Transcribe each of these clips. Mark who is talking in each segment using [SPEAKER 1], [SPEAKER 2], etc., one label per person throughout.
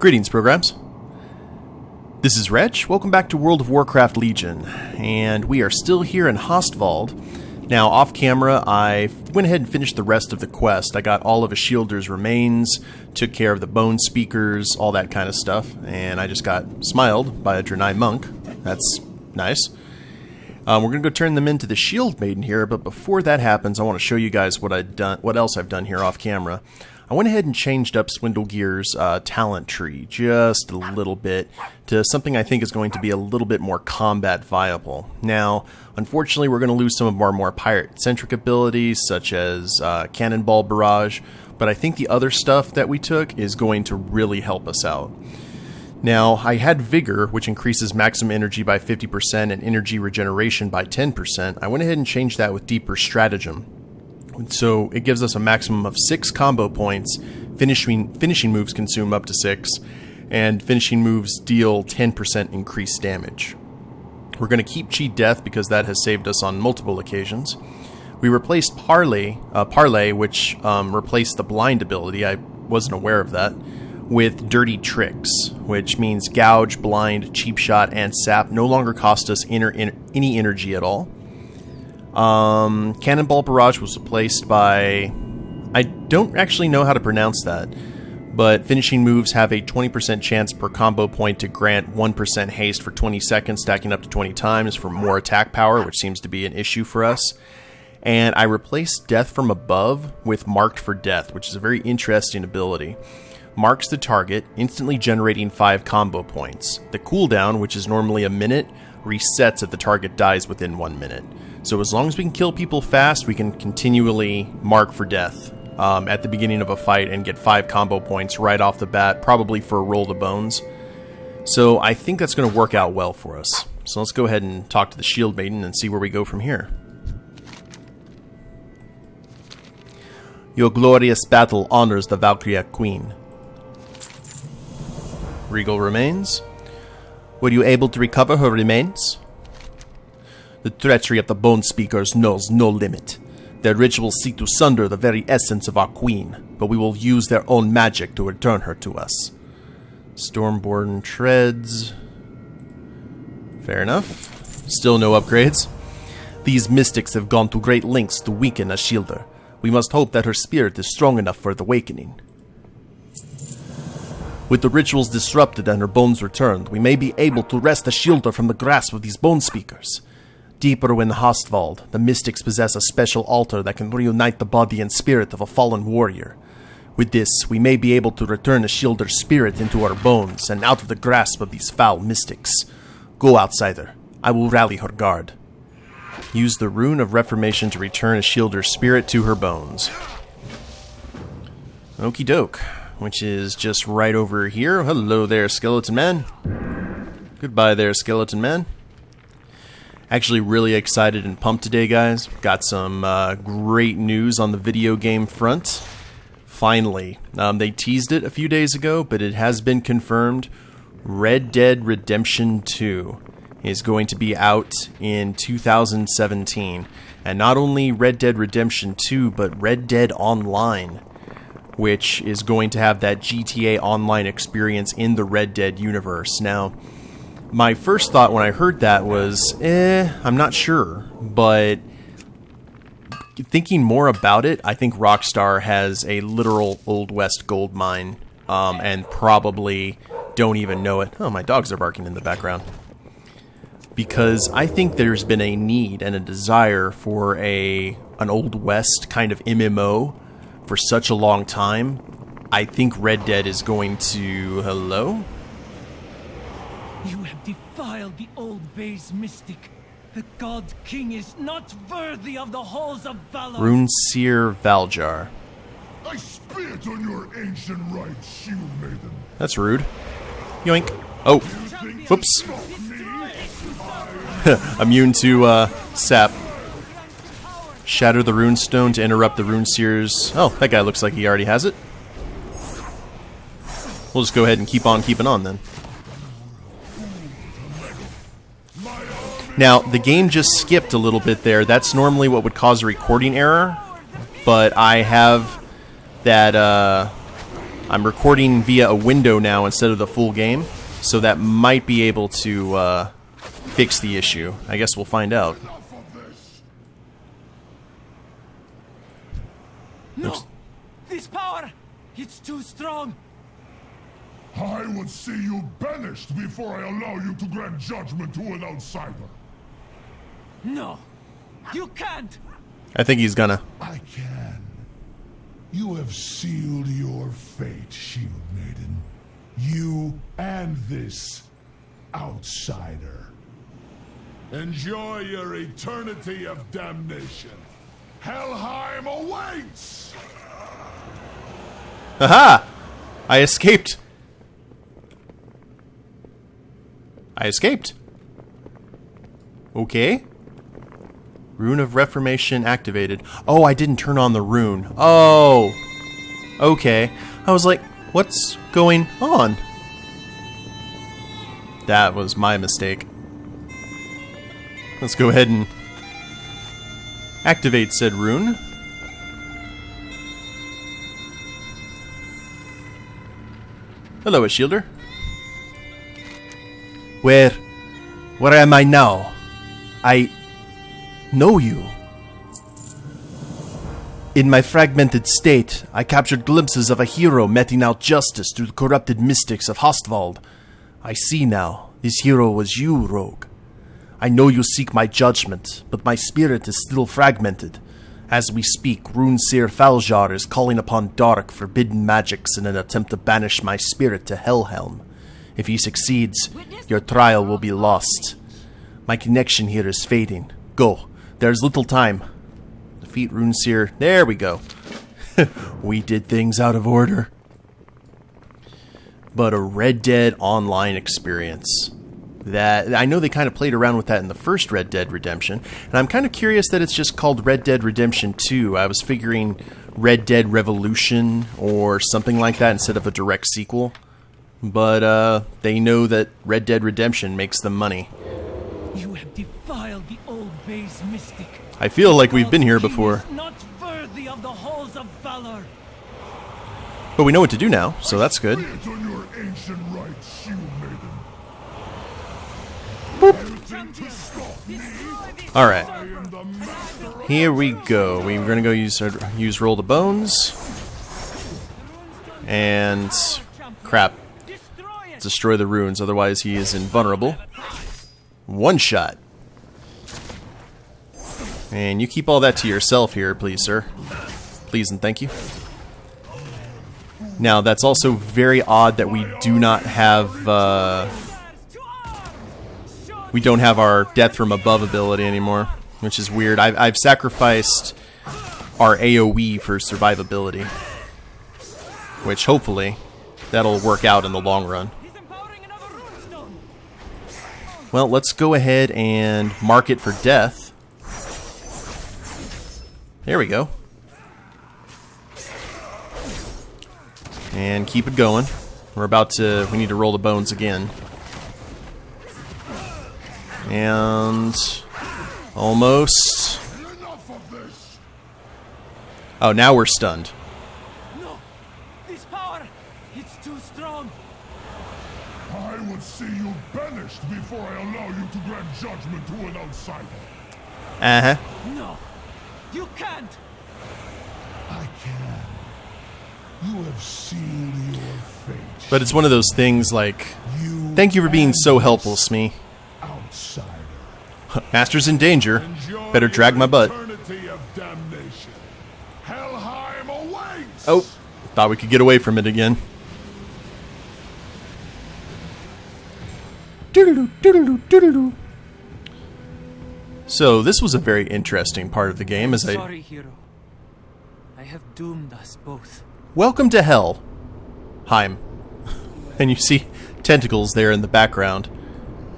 [SPEAKER 1] Greetings, programs. This is Wretch. Welcome back to World of Warcraft Legion, and we are still here in Hostwald. Now, off camera, I went ahead and finished the rest of the quest. I got all of Ishildir's remains, took care of the bone speakers, all that kind of stuff, and I just got smiled by a Draenei monk. That's nice. We're going to go turn them into the Shield Maiden here, but before that happens, I want to show you guys what else I've done here off camera. I went ahead and changed up Swindlegear's talent tree just a little bit to something I think is going to be a little bit more combat viable. Now, unfortunately, we're going to lose some of our more pirate-centric abilities, such as Cannonball Barrage, but I think the other stuff that we took is going to really help us out. Now, I had Vigor, which increases maximum energy by 50% and energy regeneration by 10%. I went ahead and changed that with Deeper Stratagem. So it gives us a maximum of 6 combo points, finishing moves consume up to 6, and finishing moves deal 10% increased damage. We're going to keep Cheat Death because that has saved us on multiple occasions. We replaced Parlay, which replaced the Blind ability, I wasn't aware of that, with Dirty Tricks, which means Gouge, Blind, Cheap Shot, and Sap no longer cost us any energy at all. Cannonball Barrage was replaced by... I don't actually know how to pronounce that, but finishing moves have a 20% chance per combo point to grant 1% haste for 20 seconds, stacking up to 20 times for more attack power, which seems to be an issue for us. And I replaced Death from Above with Marked for Death, which is a very interesting ability. Marks the target, instantly generating 5 combo points. The cooldown, which is normally a minute, resets if the target dies within 1 minute. So as long as we can kill people fast, we can continually mark for death at the beginning of a fight and get 5 combo points right off the bat, probably for a roll the bones. So I think that's going to work out well for us. So let's go ahead and talk to the Shield Maiden and see where we go from here. Your glorious battle honors the Valkyra Queen. Regal remains. Were you able to recover her remains? The treachery of the Bone Speakers knows no limit. Their rituals seek to sunder the very essence of our queen, but we will use their own magic to return her to us. Stormborn treads. Fair enough. Still no upgrades. These mystics have gone to great lengths to weaken Ishildir. We must hope that her spirit is strong enough for the awakening. With the rituals disrupted and her bones returned, we may be able to wrest Ishildir from the grasp of these Bone Speakers. Deeper in Hostwald, the mystics possess a special altar that can reunite the body and spirit of a fallen warrior. With this, we may be able to return Ishildir's spirit into our bones and out of the grasp of these foul mystics. Go, outsider. I will rally her guard. Use the Rune of Reformation to return Ishildir's spirit to her bones. Okie doke. Which is just right over here. Hello there, Skeleton Man. Goodbye there, Skeleton Man. Actually really excited and pumped today, guys. Got some great news on the video game front. Finally. They teased it a few days ago, but it has been confirmed. Red Dead Redemption 2 is going to be out in 2017. And not only Red Dead Redemption 2, but Red Dead Online, which is going to have that GTA Online experience in the Red Dead universe. Now, my first thought when I heard that was, I'm not sure, but thinking more about it, I think Rockstar has a literal Old West gold mine, and probably don't even know it. Oh, my dogs are barking in the background. Because I think there's been a need and a desire for an Old West kind of MMO for such a long time. I think Red Dead is going to... Hello?
[SPEAKER 2] You have defiled the old base mystic. The god king is not worthy of the halls of valor.
[SPEAKER 1] Runeseer Valjar.
[SPEAKER 3] I spit on your ancient rights, Shield Maiden.
[SPEAKER 1] That's rude. Yoink. Oh. Whoops. Immune to sap. Shatter the runestone to interrupt the runeseer's... Oh, that guy looks like he already has it. We'll just go ahead and keep on keeping on then. Now, the game just skipped a little bit there. That's normally what would cause a recording error, but I have that I'm recording via a window now instead of the full game, so that might be able to fix the issue. I guess we'll find out.
[SPEAKER 2] No! This power! It's too strong!
[SPEAKER 3] I would see you banished before I allow you to grant judgment to an outsider.
[SPEAKER 2] No! You can't!
[SPEAKER 1] I think he's gonna.
[SPEAKER 3] I can. You have sealed your fate, Shield Maiden. You and this outsider. Enjoy your eternity of damnation. Helheim awaits!
[SPEAKER 1] Haha! I escaped. I escaped. Okay. Rune of Reformation activated. Oh, I didn't turn on the rune. Oh. Okay. I was like, what's going on? That was my mistake. Let's go ahead and activate said rune. Hello, a shielder. Where am I now? I know you. In my fragmented state, I captured glimpses of a hero meting out justice to the corrupted mystics of Hostwald. I see now, this hero was you, rogue. I know you seek my judgment, but my spirit is still fragmented. As we speak, Runeseer Faljar is calling upon dark, forbidden magics in an attempt to banish my spirit to Helheim. If he succeeds, your trial will be lost. My connection here is fading. Go. There's little time. Defeat Runeseer. There we go. We did things out of order. But a Red Dead Online experience. That I know they kind of played around with that in the first Red Dead Redemption, and I'm kind of curious that it's just called Red Dead Redemption 2. I was figuring Red Dead Revolution or something like that instead of a direct sequel. But they know that Red Dead Redemption makes them money.
[SPEAKER 2] You have defiled the old base mystic.
[SPEAKER 1] I feel like we've been here before.
[SPEAKER 2] Not worthy of the halls of valor.
[SPEAKER 1] But we know what to do now, so that's good.
[SPEAKER 3] Spit on your ancient rights, Shield Maiden.
[SPEAKER 1] Alright. Here we go. We're gonna go use Roll the Bones. And crap. Destroy the runes, otherwise he is invulnerable. One shot. And you keep all that to yourself here, please, sir. Please and thank you. Now, that's also very odd that we do not have, we don't have our Death from Above ability anymore, which is weird. I've sacrificed our AoE for survivability, which hopefully that'll work out in the long run. Well, let's go ahead and mark it for death. There we go. And keep it going. We need to roll the bones again. And almost. Oh, now we're stunned.
[SPEAKER 2] No, this power, it's too strong.
[SPEAKER 3] I would see you banished before I allow you to grant judgment to an outsider.
[SPEAKER 1] Uh-huh.
[SPEAKER 2] No, you can't.
[SPEAKER 3] I can. You have sealed your fate.
[SPEAKER 1] But it's one of those things like, thank you for being so helpful, Smee.
[SPEAKER 3] Outsider.
[SPEAKER 1] Master's in danger. Better drag my butt.
[SPEAKER 3] Eternity of damnation. Helheim awaits.
[SPEAKER 1] Oh, thought we could get away from it again. Doodaloo, doodaloo, doodaloo. So this was a very interesting part of the game.
[SPEAKER 2] Sorry, hero. I have doomed us both.
[SPEAKER 1] Welcome to Helheim. And you see tentacles there in the background.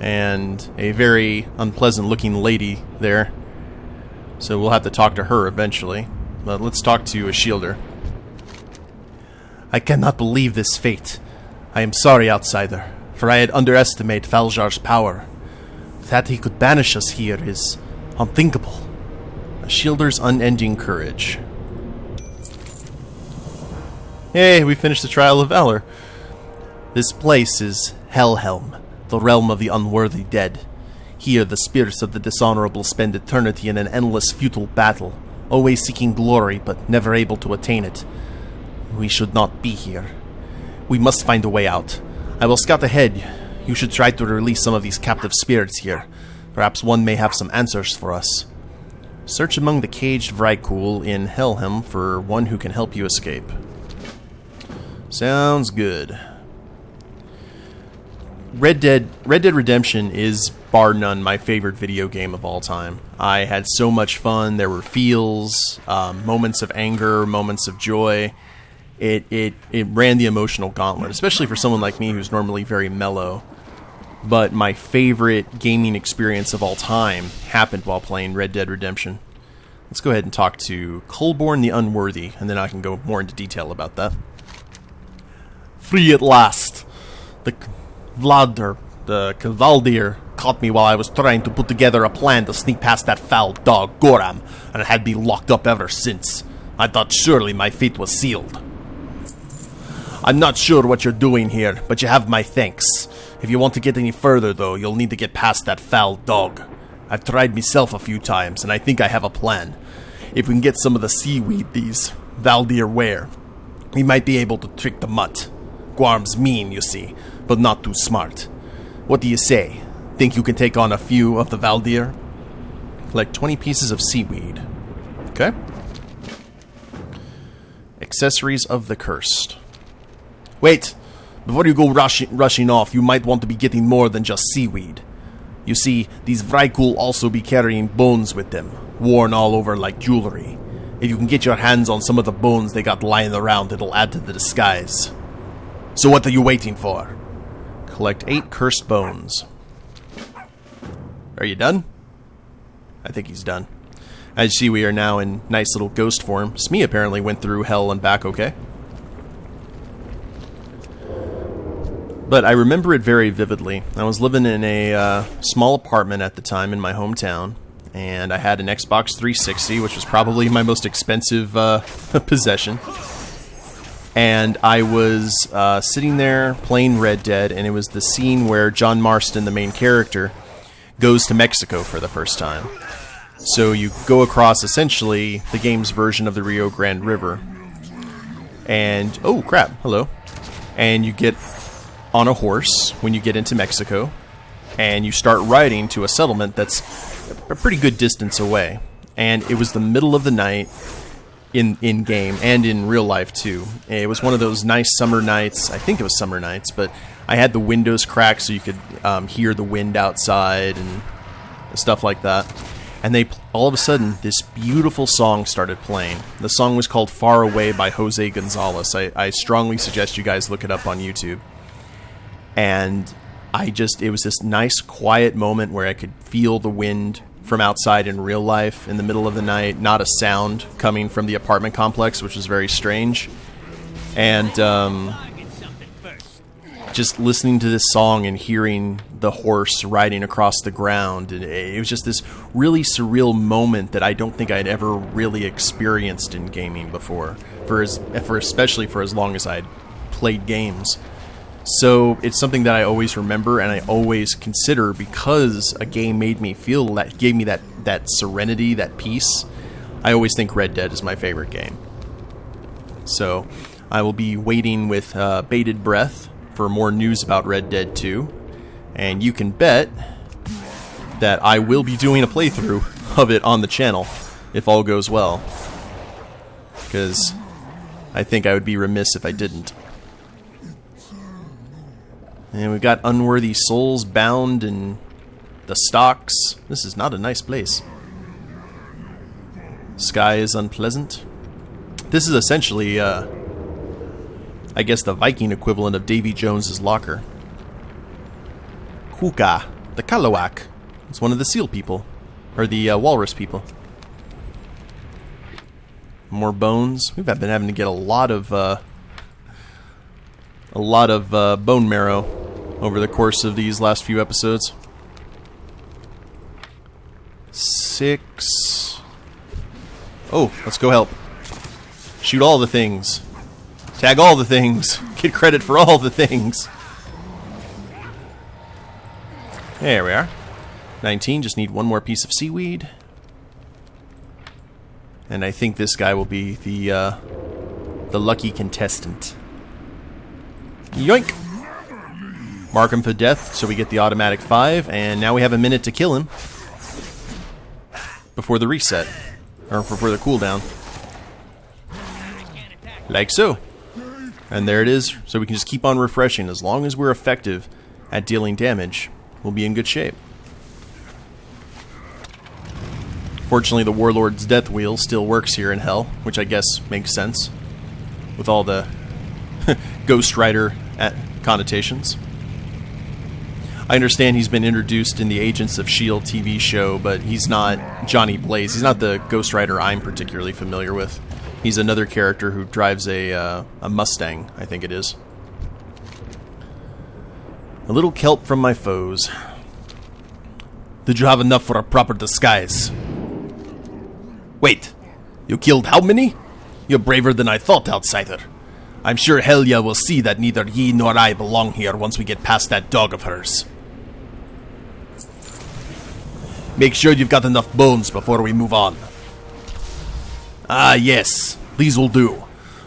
[SPEAKER 1] And a very unpleasant looking lady there. So we'll have to talk to her eventually. But let's talk to a shielder. I cannot believe this fate. I am sorry, outsider, for I had underestimated Faljar's power. That he could banish us here is unthinkable. A shielder's unending courage. Hey, we finished the Trial of Valor. This place is Helheim, the realm of the unworthy dead. Here the spirits of the dishonorable spend eternity in an endless futile battle, always seeking glory but never able to attain it. We should not be here. We must find a way out. I will scout ahead. You should try to release some of these captive spirits here. Perhaps one may have some answers for us. Search among the caged vrykul in Helheim for one who can help you escape. Sounds good. Red Dead Redemption is, bar none, my favorite video game of all time. I had so much fun. There were feels, moments of anger, moments of joy. It ran the emotional gauntlet, especially for someone like me who's normally very mellow. But my favorite gaming experience of all time happened while playing Red Dead Redemption. Let's go ahead and talk to Colborn the Unworthy, and then I can go more into detail about that. Free at last. The Valkyra caught me while I was trying to put together a plan to sneak past that foul dog, Goram, and I had been locked up ever since. I thought surely my fate was sealed. I'm not sure what you're doing here, but you have my thanks. If you want to get any further, though, you'll need to get past that foul dog. I've tried myself a few times, and I think I have a plan. If we can get some of the seaweed these Valkyra wear, we might be able to trick the mutt. Guarm's mean, you see, but not too smart. What do you say? Think you can take on a few of the Valkyra? Collect 20 pieces of seaweed. Okay. Accessories of the Cursed. Wait! Before you go rushing off, you might want to be getting more than just seaweed. You see, these vrykul also be carrying bones with them, worn all over like jewelry. If you can get your hands on some of the bones they got lying around, it'll add to the disguise. So what are you waiting for? Collect 8 cursed bones. Are you done? I think he's done. As you see, we are now in nice little ghost form. Smee apparently went through hell and back okay. But I remember it very vividly. I was living in a small apartment at the time in my hometown, and I had an Xbox 360, which was probably my most expensive possession. And I was sitting there playing Red Dead, and it was the scene where John Marston, the main character, goes to Mexico for the first time. So you go across, essentially, the game's version of the Rio Grande River. And, oh crap, hello. And you get on a horse when you get into Mexico, and you start riding to a settlement that's a pretty good distance away. And it was the middle of the night, in game and in real life too. It was one of those nice summer nights. I think it was summer nights, but I had the windows cracked so you could hear the wind outside and stuff like that. And all of a sudden, this beautiful song started playing. The song was called Far Away by Jose Gonzalez. I strongly suggest you guys look it up on YouTube. And it was this nice quiet moment where I could feel the wind from outside in real life in the middle of the night, not a sound coming from the apartment complex, which was very strange. And just listening to this song and hearing the horse riding across the ground, and it was just this really surreal moment that I don't think I'd ever really experienced in gaming before, especially for as long as I'd played games. So it's something that I always remember and I always consider, because a game made me feel that, gave me that serenity, that peace. I always think Red Dead is my favorite game. So I will be waiting with bated breath for more news about Red Dead 2. And you can bet that I will be doing a playthrough of it on the channel if all goes well. Because I think I would be remiss if I didn't. And we've got unworthy souls bound in the stocks. This is not a nice place. Sky is unpleasant. This is essentially, I guess, the Viking equivalent of Davy Jones's locker. Kuka, the Kalawak. It's one of the seal people. Or the walrus people. More bones. We've been having to get a lot of bone marrow over the course of these last few episodes. 6. Oh, let's go help. Shoot all the things. Tag all the things. Get credit for all the things. There we are. 19, just need one more piece of seaweed. And I think this guy will be the lucky contestant. Yoink! Mark him for death, so we get the automatic 5, and now we have a minute to kill him before the reset, or before the cooldown. Like so. And there it is, so we can just keep on refreshing. As long as we're effective at dealing damage, we'll be in good shape. Fortunately, the Warlord's Death Wheel still works here in Hell, which I guess makes sense, with all the Ghost Rider connotations. I understand he's been introduced in the Agents of S.H.I.E.L.D. TV show, but he's not Johnny Blaze. He's not the Ghost Rider I'm particularly familiar with. He's another character who drives a Mustang, I think it is. A little kelp from my foes. Did you have enough for a proper disguise? Wait, you killed how many? You're braver than I thought, outsider. I'm sure Helia will see that neither ye nor I belong here once we get past that dog of hers. Make sure you've got enough bones before we move on. Ah, yes, these will do.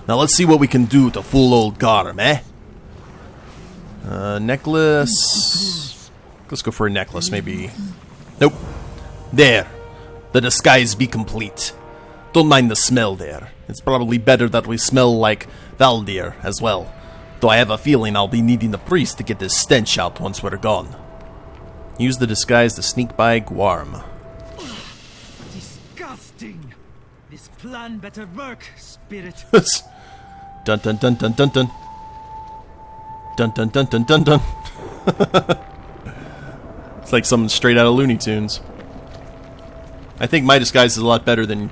[SPEAKER 1] Now let's see what we can do to fool old Garm, eh? Necklace... Let's go for a necklace, maybe... Nope. There. The disguise be complete. Don't mind the smell there. It's probably better that we smell like Valkyra as well. Though I have a feeling I'll be needing the priest to get this stench out once we're gone. Use the disguise to sneak by Guarm.
[SPEAKER 2] Disgusting! This plan better work, spirit.
[SPEAKER 1] Dun dun dun dun dun dun. Dun dun dun dun dun dun. It's like something straight out of Looney Tunes. I think my disguise is a lot better than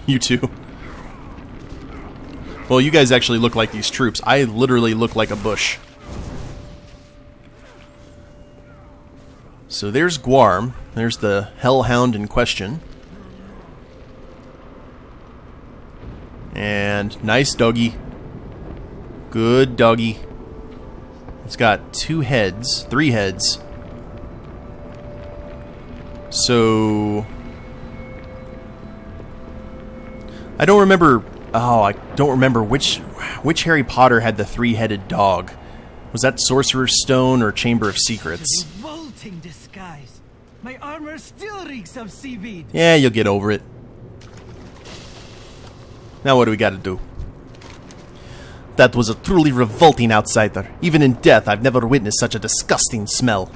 [SPEAKER 1] you two. Well, you guys actually look like these troops. I literally look like a bush. So there's Guarm. There's the Hellhound in question. And nice doggy. Good doggy. It's got 2 heads. 3 heads. So... I don't remember... Oh, I don't remember which Harry Potter had the 3-headed dog. Was that Sorcerer's Stone or Chamber of Secrets?
[SPEAKER 2] Revolting disguise. My armor still reeks of seaweed.
[SPEAKER 1] Yeah, you'll get over it. Now what do we gotta do? That was a truly revolting outsider. Even in death, I've never witnessed such a disgusting smell.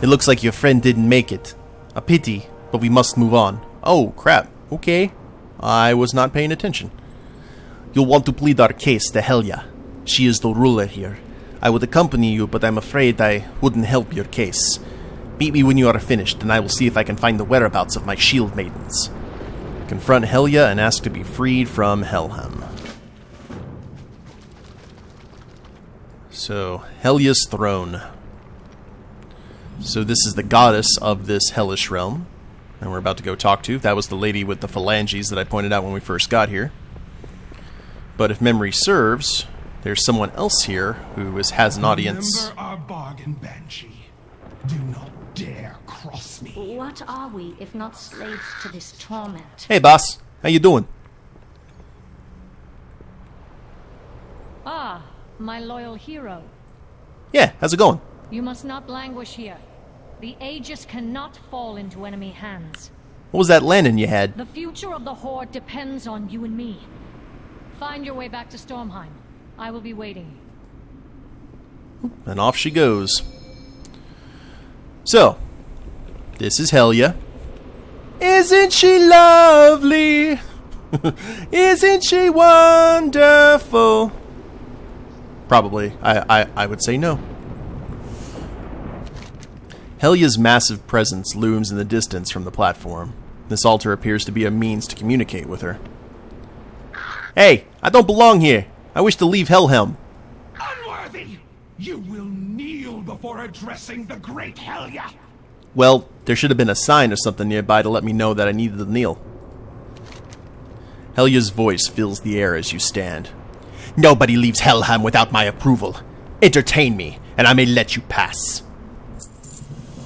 [SPEAKER 1] It looks like your friend didn't make it. A pity, but we must move on. Oh, crap. Okay. I was not paying attention. You'll want to plead our case to Helia. She is the ruler here. I would accompany you, but I'm afraid I wouldn't help your case. Beat me when you are finished, and I will see if I can find the whereabouts of my shield maidens. Confront Helia and ask to be freed from Helheim. So, Helia's throne. So this is the goddess of this hellish realm. And we're about to go talk to. That was the lady with the phalanges that I pointed out when we first got here. But if memory serves, there's someone else here who has an audience.
[SPEAKER 3] Remember our bargain, Banshee. Do not dare cross me.
[SPEAKER 4] What are we if not slaves to this torment?
[SPEAKER 1] Hey, boss. How you doing?
[SPEAKER 5] Ah, my loyal hero.
[SPEAKER 1] Yeah, how's it going?
[SPEAKER 5] You must not languish here. The Aegis cannot fall into enemy hands.
[SPEAKER 1] What was that landing you had?
[SPEAKER 5] The future of the Horde depends on you and me. Find your way back to Stormheim. I will be waiting.
[SPEAKER 1] And off she goes. So, this is Helia. Isn't she lovely? Isn't she wonderful? Probably. I would say no. Helia's massive presence looms in the distance from the platform. This altar appears to be a means to communicate with her. Hey, I don't belong here. I wish to leave Helheim.
[SPEAKER 3] Unworthy! You will kneel before addressing the great Helia!
[SPEAKER 1] Well, there should have been a sign or something nearby to let me know that I needed to kneel. Helia's voice fills the air as you stand. Nobody leaves Helheim without my approval. Entertain me, and I may let you pass.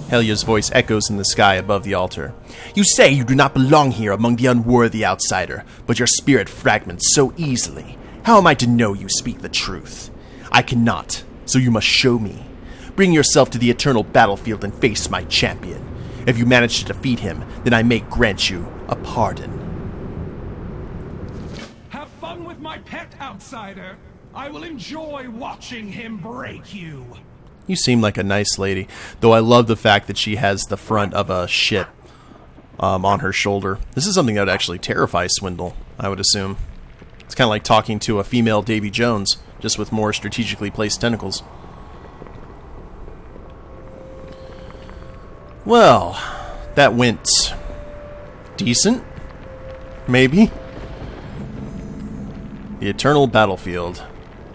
[SPEAKER 1] Helia's voice echoes in the sky above the altar. You say you do not belong here among the unworthy outsider, but your spirit fragments so easily. How am I to know you speak the truth? I cannot, so you must show me. Bring yourself to the eternal battlefield and face my champion. If you manage to defeat him, then I may grant you a pardon.
[SPEAKER 2] Have fun with my pet, outsider. I will enjoy watching him break you.
[SPEAKER 1] You seem like a nice lady, though I love the fact that she has the front of a ship on her shoulder. This is something that would actually terrify Swindle, I would assume. It's kind of like talking to a female Davy Jones, just with more strategically placed tentacles. Well, that went decent, maybe. The eternal battlefield.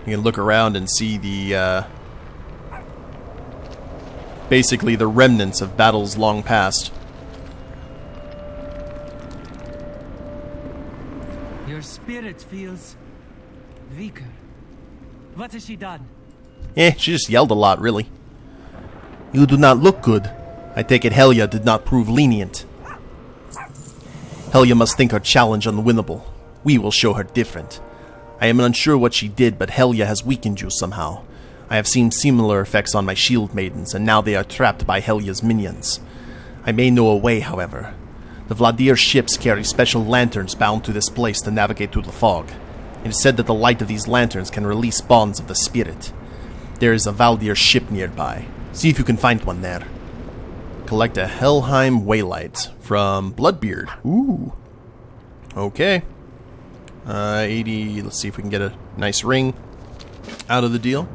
[SPEAKER 1] You can look around and see the basically the remnants of battles long past.
[SPEAKER 2] Your spirit feels weaker. What has she done?
[SPEAKER 1] She just yelled a lot, really. You do not look good. I take it Helia did not prove lenient. Helia must think her challenge unwinnable. We will show her different. I am unsure what she did, but Helia has weakened you somehow. I have seen similar effects on my shield maidens, and now they are trapped by Helia's minions. I may know a way, however. The Vladir ships carry special lanterns bound to this place to navigate through the fog. It is said that the light of these lanterns can release bonds of the spirit. There is a Valdir ship nearby. See if you can find one there. Collect a Helheim waylight from Bloodbeard. Ooh. Okay. 80, let's see if we can get a nice ring out of the deal.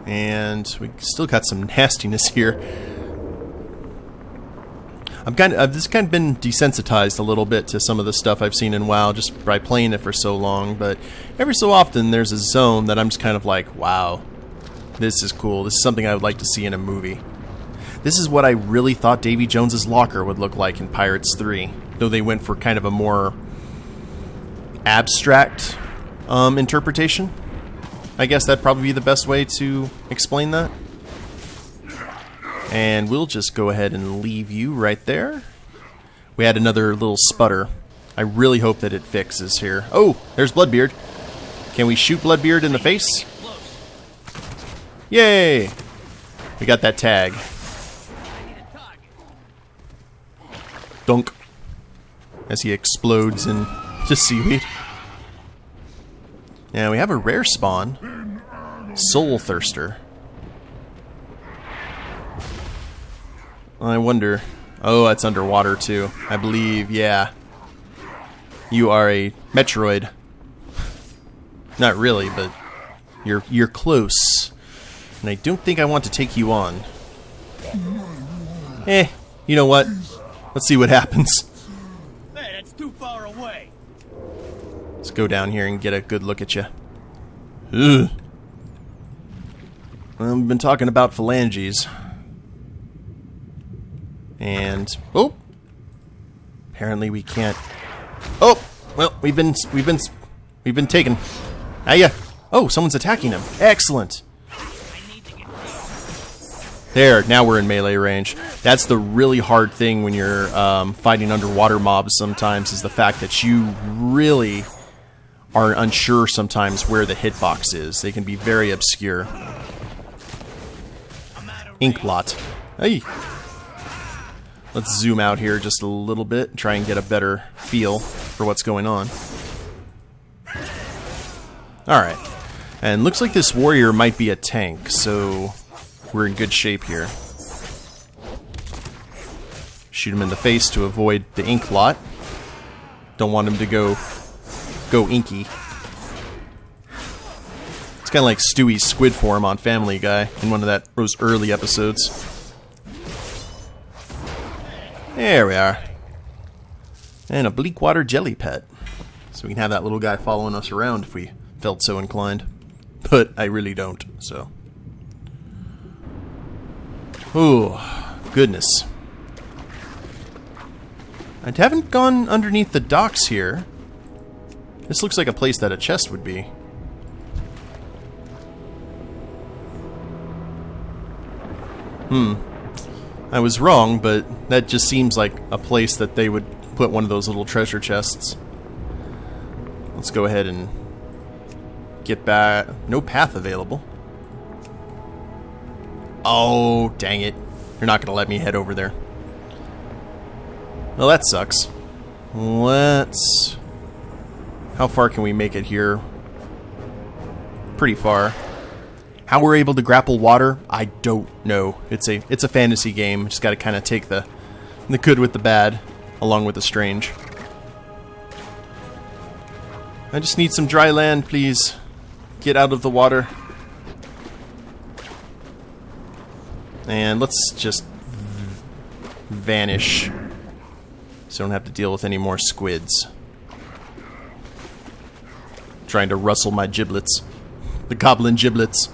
[SPEAKER 1] And we still got some nastiness here. I've just kind of been desensitized a little bit to some of the stuff I've seen in WoW just by playing it for so long, but every so often there's a zone that I'm just kind of like, wow, this is cool. This is something I would like to see in a movie. This is what I really thought Davy Jones's locker would look like in Pirates 3, though they went for kind of a more abstract interpretation. I guess that'd probably be the best way to explain that. And we'll just go ahead and leave you right there. We had another little sputter. I really hope that it fixes here. Oh, there's Bloodbeard. Can we shoot Bloodbeard in the face? Yay! We got that tag. Dunk. As he explodes into seaweed. Now we have a rare spawn. Soul Thirster. I wonder... Oh, that's underwater too. I believe, yeah. You are a Metroid. Not really, but you're close. And I don't think I want to take you on. You know what? Let's see what happens.
[SPEAKER 2] Hey, that's too far away.
[SPEAKER 1] Let's go down here and get a good look at you. Ugh. Well, we've been talking about phalanges. And oh, apparently we can't. Oh, well, we've been taken. Yeah. Oh, someone's attacking him. Excellent. There, now we're in melee range. That's the really hard thing when you're fighting underwater mobs sometimes, is the fact that you really are unsure sometimes where the hitbox is. They can be very obscure. Inkblot. Hey. Let's zoom out here just a little bit and try and get a better feel for what's going on. Alright. And looks like this warrior might be a tank, so we're in good shape here. Shoot him in the face to avoid the Inkblot. Don't want him to go inky. It's kind of like Stewie's squid form on Family Guy in one of those early episodes. There we are. And a Bleakwater jelly pet. So we can have that little guy following us around if we felt so inclined. But I really don't, so. Ooh, goodness. I haven't gone underneath the docks here. This looks like a place that a chest would be. I was wrong, but that just seems like a place that they would put one of those little treasure chests. Let's go ahead and get back. No path available. Oh, dang it. You're not going to let me head over there. Well, that sucks. Let's... How far can we make it here? Pretty far. How we're able to grapple water, I don't know. It's a fantasy game. Just got to kind of take the good with the bad, along with the strange. I just need some dry land, please. Get out of the water. And let's just vanish, so I don't have to deal with any more squids. Trying to rustle my giblets. The goblin giblets.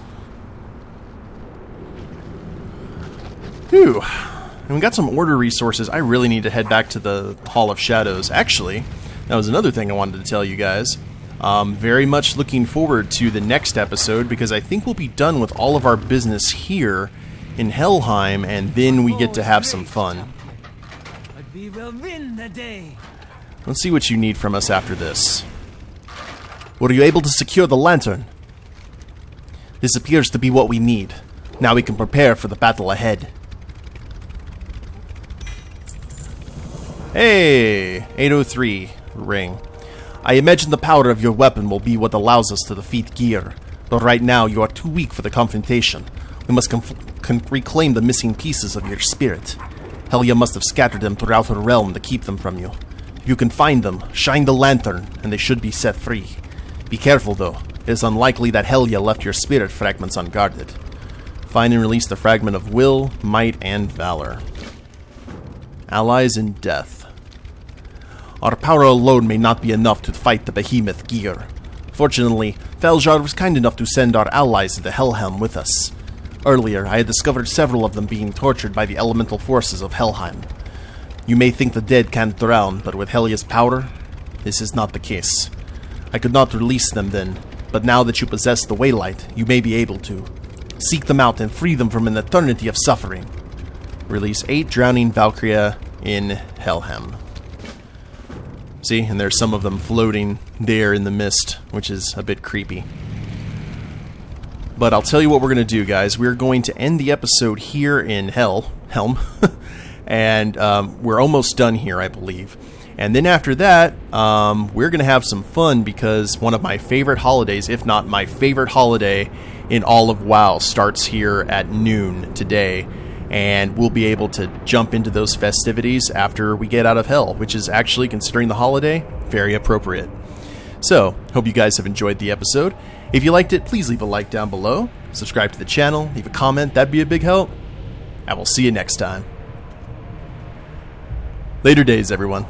[SPEAKER 1] Whew. And we got some order resources. I really need to head back to the Hall of Shadows. Actually, that was another thing I wanted to tell you guys. Very much looking forward to the next episode, because I think we'll be done with all of our business here in Helheim, and then we get to have some fun.
[SPEAKER 2] But we will win the day.
[SPEAKER 1] Let's see what you need from us after this. Were you able to secure the lantern? This appears to be what we need. Now we can prepare for the battle ahead. Hey, 803 ring. I imagine the power of your weapon will be what allows us to defeat Gear, but right now you are too weak for the confrontation. We must reclaim the missing pieces of your spirit. Helia must have scattered them throughout her realm to keep them from you. If you can find them, shine the lantern, and they should be set free. Be careful, though. It is unlikely that Helia left your spirit fragments unguarded. Find and release the fragment of will, might, and valor. Allies in death. Our power alone may not be enough to fight the behemoth Gear. Fortunately, Valkyra was kind enough to send our allies into Helheim with us. Earlier, I had discovered several of them being tortured by the elemental forces of Helheim. You may think the dead can't drown, but with Helia's power, this is not the case. I could not release them then, but now that you possess the Waylight, you may be able to. Seek them out and free them from an eternity of suffering. Release 8 drowning Valkyria in Helheim. See, and there's some of them floating there in the mist, which is a bit creepy. But I'll tell you what we're going to do, guys. We're going to end the episode here in Helm, and we're almost done here, I believe. And then after that, we're going to have some fun, because one of my favorite holidays, if not my favorite holiday in all of WoW, starts here at noon today. And we'll be able to jump into those festivities after we get out of Hell, which is actually, considering the holiday, very appropriate. So, hope you guys have enjoyed the episode. If you liked it, please leave a like down below, subscribe to the channel, leave a comment, that'd be a big help, and we'll see you next time. Later days, everyone.